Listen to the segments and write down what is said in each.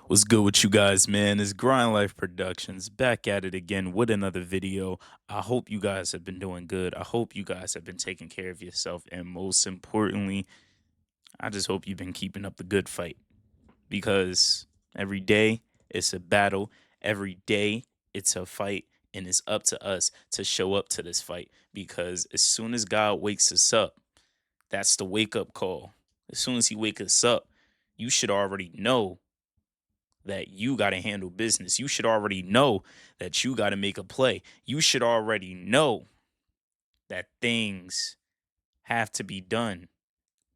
What's good with you guys, man? It's Grind Life Productions back at it again with another video. I hope you guys have been doing good. I hope you guys have been taking care of yourself. And most importantly, I just hope you've been keeping up the good fight because every day it's a battle. Every day it's a fight. And it's up to us to show up to this fight because as soon as God wakes us up, that's the wake up call. As soon as He wakes us up, you should already know that you got to handle business. You should already know that you got to make a play. You should already know that things have to be done.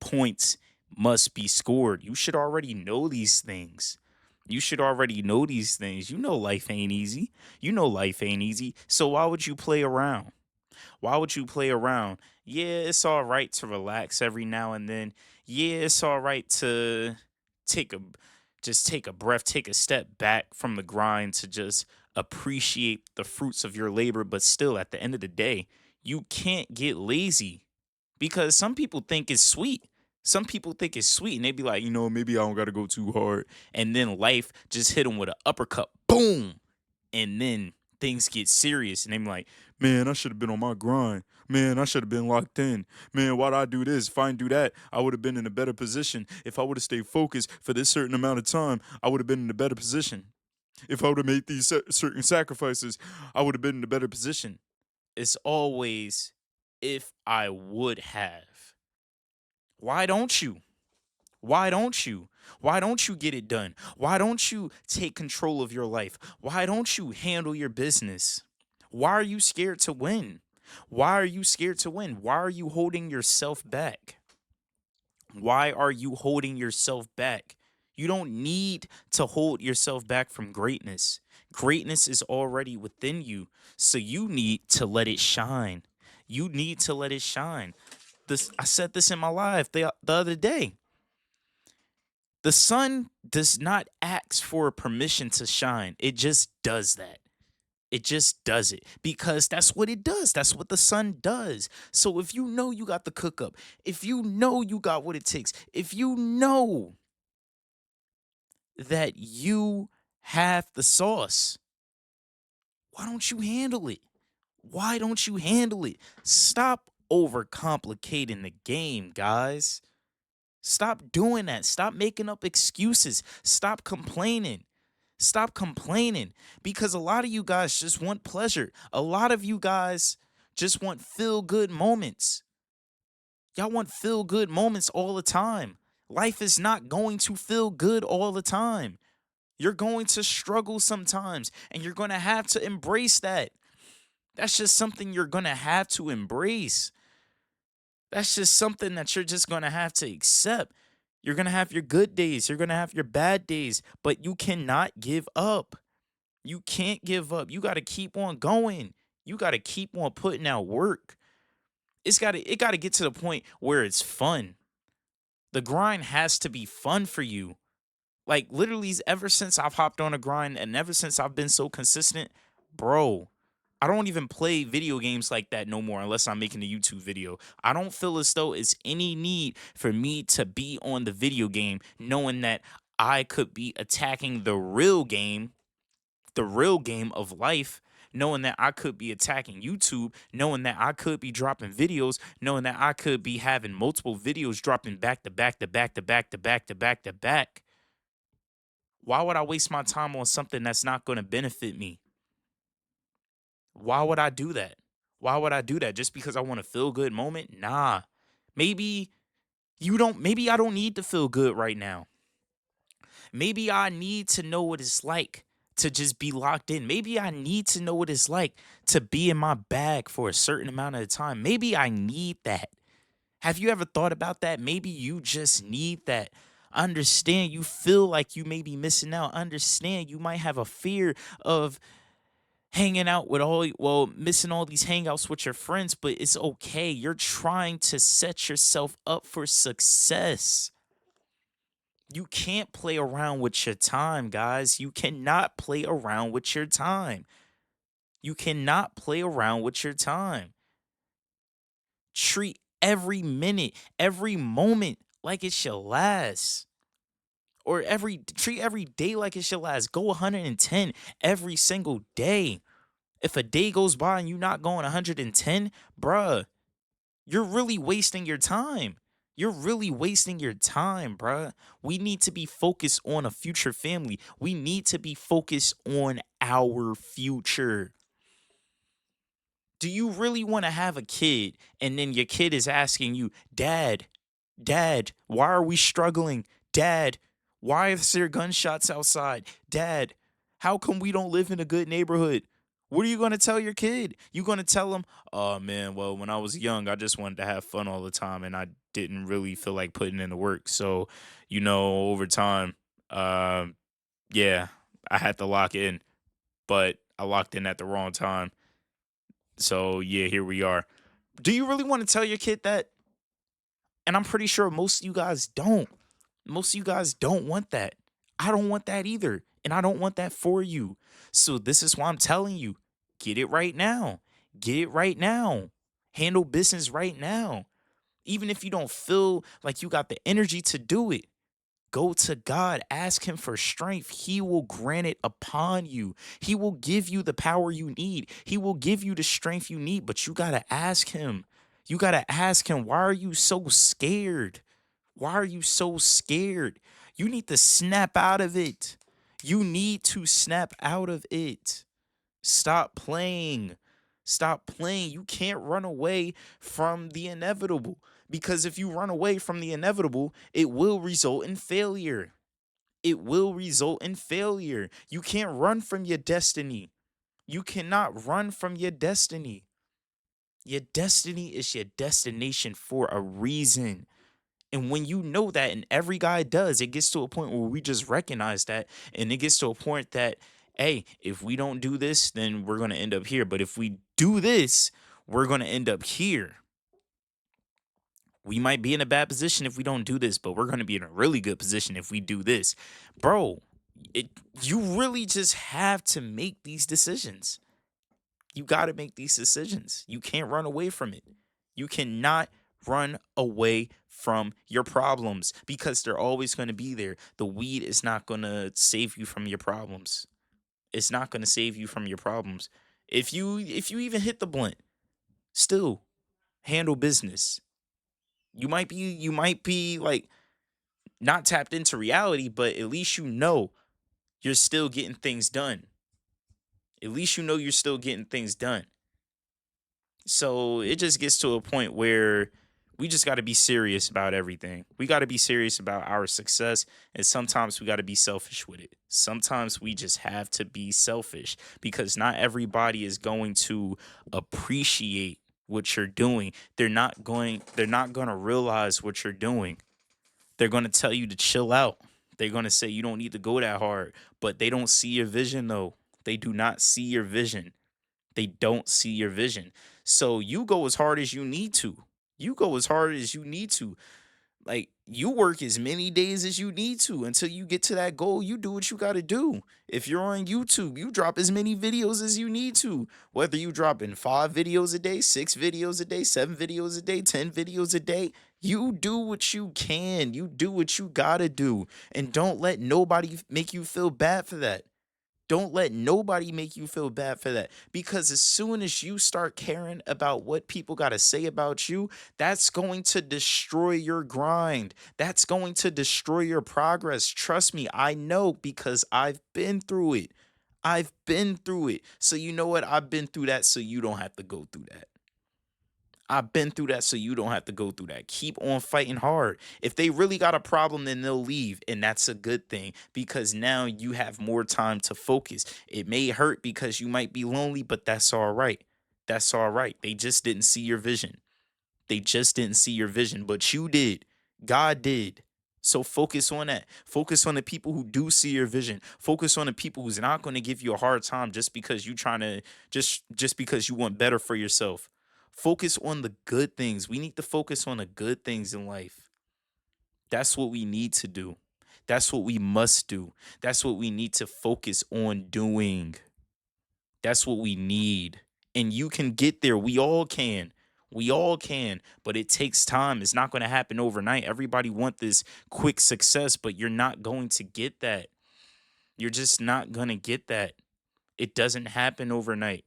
Points must be scored. You should already know these things. You should already know these things. You know life ain't easy. You know life ain't easy. So why would you play around? Why would you play around? Yeah, it's all right to relax every now and then. Yeah, it's all right to take a take a breath, take a step back from the grind to just appreciate the fruits of your labor, but still at the end of the day, you can't get lazy because some people think it's sweet. Some people think it's sweet and they be like, maybe I don't got to go too hard. And then life just hit them with an uppercut. Boom. And then things get serious and I'm like, man, I should have been on my grind. Man, I should have been locked in. Man, why'd I do this? If I didn't do that, I would have been in a better position. If I would have stayed focused for this certain amount of time, I would have been in a better position. If I would have made these certain sacrifices, I would have been in a better position. It's always if I would have. Why don't you? Why don't you? Why don't you get it done? Why don't you take control of your life? Why don't you handle your business? Why are you scared to win? Why are you scared to win? Why are you holding yourself back? Why are you holding yourself back? You don't need to hold yourself back from greatness. Greatness is already within you. So you need to let it shine. You need to let it shine. This I said this in my live the other day. The sun does not ask for permission to shine. It just does that. It just does it because that's what it does. That's what the sun does. So if you know you got the cook up, if you know you got what it takes, if you know that you have the sauce, why don't you handle it? Why don't you handle it? Stop overcomplicating the game, guys. Stop doing that. Stop making up excuses. Stop complaining. Stop complaining because a lot of you guys just want pleasure. A lot of you guys just want feel good moments. Y'all want feel good moments all the time. Life is not going to feel good all the time. You're going to struggle sometimes and you're going to have to embrace that. That's just something you're going to have to embrace. That's just something that you're just going to have to accept. You're going to have your good days, you're going to have your bad days, but you cannot give up. You can't give up. You got to keep on going. You got to keep on putting out work. It got to get to the point where it's fun. The grind has to be fun for you. Like literally ever since I've hopped on a grind and ever since I've been so consistent, bro, I don't even play video games like that no more unless I'm making a YouTube video. I don't feel as though it's any need for me to be on the video game knowing that I could be attacking the real game of life, knowing that I could be attacking YouTube, knowing that I could be dropping videos, knowing that I could be having multiple videos dropping back to back to back to back to back to back to back. Why would I waste my time on something that's not going to benefit me? Why would I do that? Why would I do that? Just because I want a feel good moment? Nah. Maybe maybe I don't need to feel good right now. Maybe I need to know what it's like to just be locked in. Maybe I need to know what it's like to be in my bag for a certain amount of time. Maybe I need that. Have you ever thought about that? Maybe you just need that. Understand you feel like you may be missing out. Understand you might have a fear of hanging out with missing all these hangouts with your friends, but it's okay. You're trying to set yourself up for success. You can't play around with your time, guys. You cannot play around with your time. You cannot play around with your time. Treat every minute, every moment like it shall last. Or treat every day like it should last. Go 110 every single day. If a day goes by and you're not going 110, bruh, you're really wasting your time. You're really wasting your time, bruh. We need to be focused on a future family. We need to be focused on our future. Do you really want to have a kid and then your kid is asking you, Dad, Dad, why are we struggling? Dad, why is there gunshots outside? Dad, how come we don't live in a good neighborhood? What are you going to tell your kid? You going to tell him, oh man, well, when I was young, I just wanted to have fun all the time and I didn't really feel like putting in the work. So, over time, um, yeah, I had to lock in, but I locked in at the wrong time. So, yeah, here we are. Do you really want to tell your kid that? And I'm pretty sure most of you guys don't. Most of you guys don't want that. I don't want that either. And I don't want that for you. So this is why I'm telling you, get it right now. Get it right now. Handle business right now. Even if you don't feel like you got the energy to do it, go to God, ask Him for strength. He will grant it upon you. He will give you the power you need. He will give you the strength you need, but you got to ask Him. You got to ask Him, why are you so scared? Why are you so scared? You need to snap out of it. You need to snap out of it. Stop playing. Stop playing. You can't run away from the inevitable because if you run away from the inevitable, it will result in failure. It will result in failure. You can't run from your destiny. You cannot run from your destiny. Your destiny is your destination for a reason. And when you know that, and every guy does, it gets to a point where we just recognize that. And it gets to a point that, hey, if we don't do this, then we're going to end up here. But if we do this, we're going to end up here. We might be in a bad position if we don't do this, but we're going to be in a really good position if we do this. Bro, you really just have to make these decisions. You got to make these decisions. You can't run away from it. You cannot run away from your problems because they're always going to be there. The weed is not going to save you from your problems. It's not going to save you from your problems. If you even hit the blunt, still handle business. You might be like not tapped into reality, but at least you know you're still getting things done. At least you know you're still getting things done. So it just gets to a point where we just got to be serious about everything. We got to be serious about our success. And sometimes we got to be selfish with it. Sometimes we just have to be selfish because not everybody is going to appreciate what you're doing. They're not going to realize what you're doing. They're going to tell you to chill out. They're going to say you don't need to go that hard, but they don't see your vision though. They do not see your vision. They don't see your vision. So you go as hard as you need to. You go as hard as you need to. Like you work as many days as you need to until you get to that goal. You do what you got to do. If you're on YouTube, you drop as many videos as you need to. Whether you drop in 5 videos a day, 6 videos a day, 7 videos a day, 10 videos a day, you do what you can. You do what you got to do. And don't let nobody make you feel bad for that. Don't let nobody make you feel bad for that. Because as soon as you start caring about what people got to say about you, that's going to destroy your grind. That's going to destroy your progress. Trust me, I know because I've been through it. I've been through it. So you know what? I've been through that so you don't have to go through that. I've been through that so you don't have to go through that. Keep on fighting hard. If they really got a problem, then they'll leave. And that's a good thing because now you have more time to focus. It may hurt because you might be lonely, but that's all right. That's all right. They just didn't see your vision. They just didn't see your vision, but you did. God did. So focus on that. Focus on the people who do see your vision. Focus on the people who's not going to give you a hard time just because you trying to just because you want better for yourself. Focus on the good things. We need to focus on the good things in life. That's what we need to do. That's what we must do. That's what we need to focus on doing. That's what we need. And you can get there. We all can. We all can, but it takes time. It's not going to happen overnight. Everybody want this quick success, but you're not going to get that. You're just not going to get that. It doesn't happen overnight.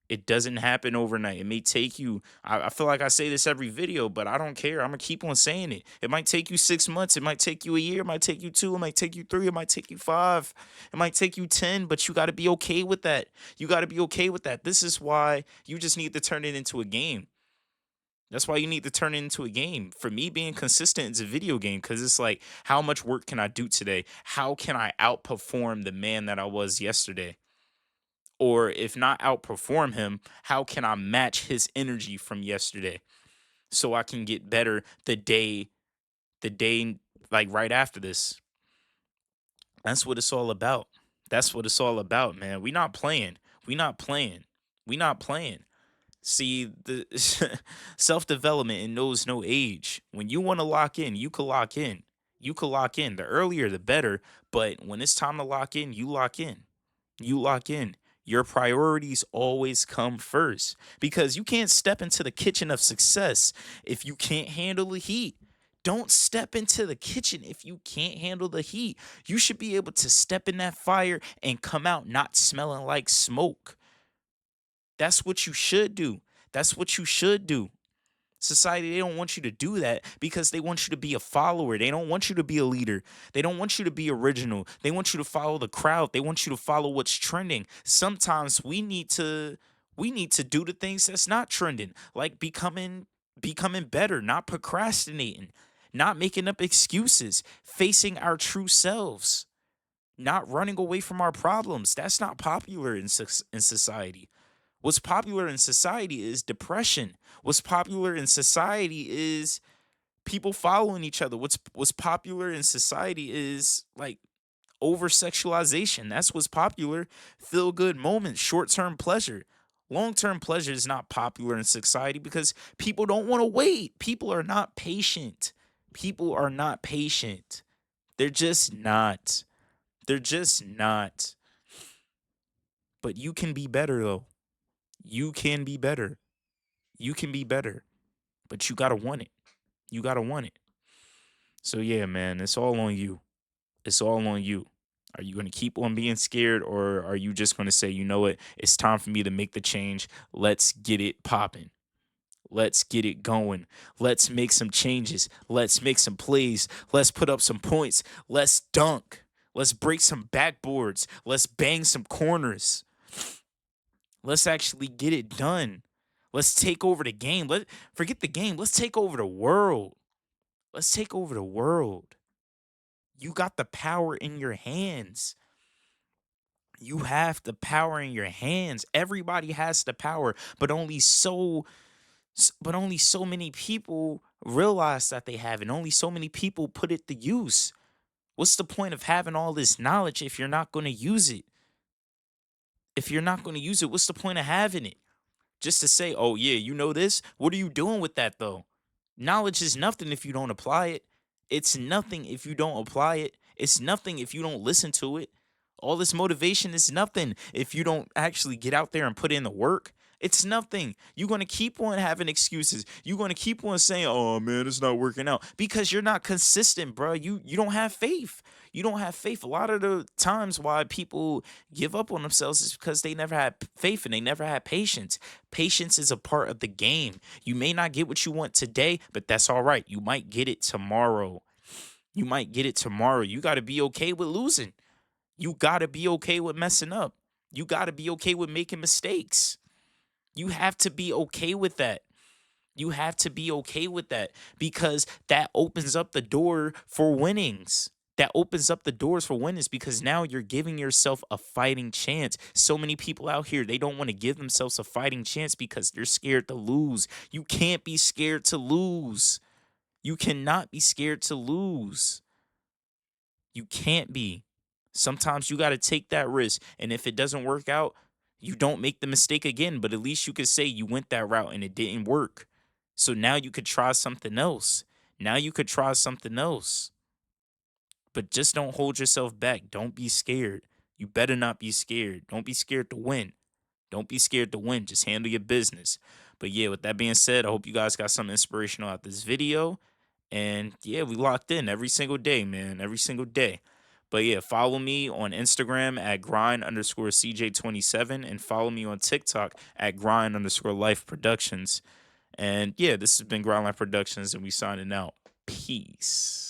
It doesn't happen overnight. It may take you, I feel like I say this every video, but I don't care. I'm going to keep on saying it. It might take you 6 months. It might take you a year. It might take you two. It might take you three. It might take you five. It might take you 10, but you got to be okay with that. You got to be okay with that. This is why you just need to turn it into a game. That's why you need to turn it into a game. For me, being consistent is a video game because it's like, how much work can I do today? How can I outperform the man that I was yesterday? Or if not outperform him, how can I match his energy from yesterday so I can get better the day like right after this? That's what it's all about. That's what it's all about, man. We not playing. We not playing. We not playing. See, the self development, it knows no age. When you want to lock in, you can lock in. You can lock in. The earlier, the better. But when it's time to lock in, you lock in. You lock in. Your priorities always come first because you can't step into the kitchen of success if you can't handle the heat. Don't step into the kitchen if you can't handle the heat. You should be able to step in that fire and come out not smelling like smoke. That's what you should do. That's what you should do. Society, they don't want you to do that because they want you to be a follower. They don't want you to be a leader. They don't want you to be original. They want you to follow the crowd. They want you to follow what's trending. Sometimes we need to do the things that's not trending, like becoming better, not procrastinating, not making up excuses, facing our true selves, not running away from our problems. That's not popular in society. What's popular in society is depression. What's popular in society is people following each other. What's popular in society is like over sexualization. That's what's popular. Feel good moments, short term pleasure. Long term pleasure is not popular in society because people don't want to wait. People are not patient. People are not patient. They're just not. They're just not. But you can be better though. You can be better. You can be better, but you gotta want it. You gotta want it. So yeah, man, it's all on you. It's all on you. Are you gonna keep on being scared, or are you just gonna say, you know what, it's time for me to make the change? Let's get it popping. Let's get it going. Let's make some changes. Let's make some plays. Let's put up some points. Let's dunk. Let's break some backboards. Let's bang some corners. Let's actually get it done. Let's take over the game. Let Forget the game. Let's take over the world. Let's take over the world. You got the power in your hands. You have the power in your hands. Everybody has the power, but only so many people realize that they have it. Only so many people put it to use. What's the point of having all this knowledge if you're not going to use it? If you're not going to use it, what's the point of having it? Just to say, oh, yeah, you know this? What are you doing with that, though? Knowledge is nothing if you don't apply it. It's nothing if you don't apply it. It's nothing if you don't listen to it. All this motivation is nothing if you don't actually get out there and put in the work. It's nothing. You're going to keep on having excuses. You're going to keep on saying, "Oh man, it's not working out," because you're not consistent, bro. You don't have faith. You don't have faith. A lot of the times why people give up on themselves is because they never had faith and they never had patience. Patience is a part of the game. You may not get what you want today, but that's all right. You might get it tomorrow. You might get it tomorrow. You got to be okay with losing. You got to be okay with messing up. You got to be okay with making mistakes. You have to be okay with that. You have to be okay with that because that opens up the door for winnings. That opens up the doors for winnings because now you're giving yourself a fighting chance. So many people out here, they don't want to give themselves a fighting chance because they're scared to lose. You can't be scared to lose. You cannot be scared to lose. You can't be. Sometimes you got to take that risk. And if it doesn't work out, you don't make the mistake again. But at least you could say you went that route and it didn't work. So now you could try something else. Now you could try something else. But just don't hold yourself back. Don't be scared. You better not be scared. Don't be scared to win. Don't be scared to win. Just handle your business. But yeah, with that being said, I hope you guys got some inspirational out this video. And yeah, we locked in every single day, man. Every single day. But yeah, follow me on Instagram at grind underscore CJ27 and follow me on TikTok at grind underscore life productions. And yeah, this has been Grind Life Productions, and we signing out. Peace.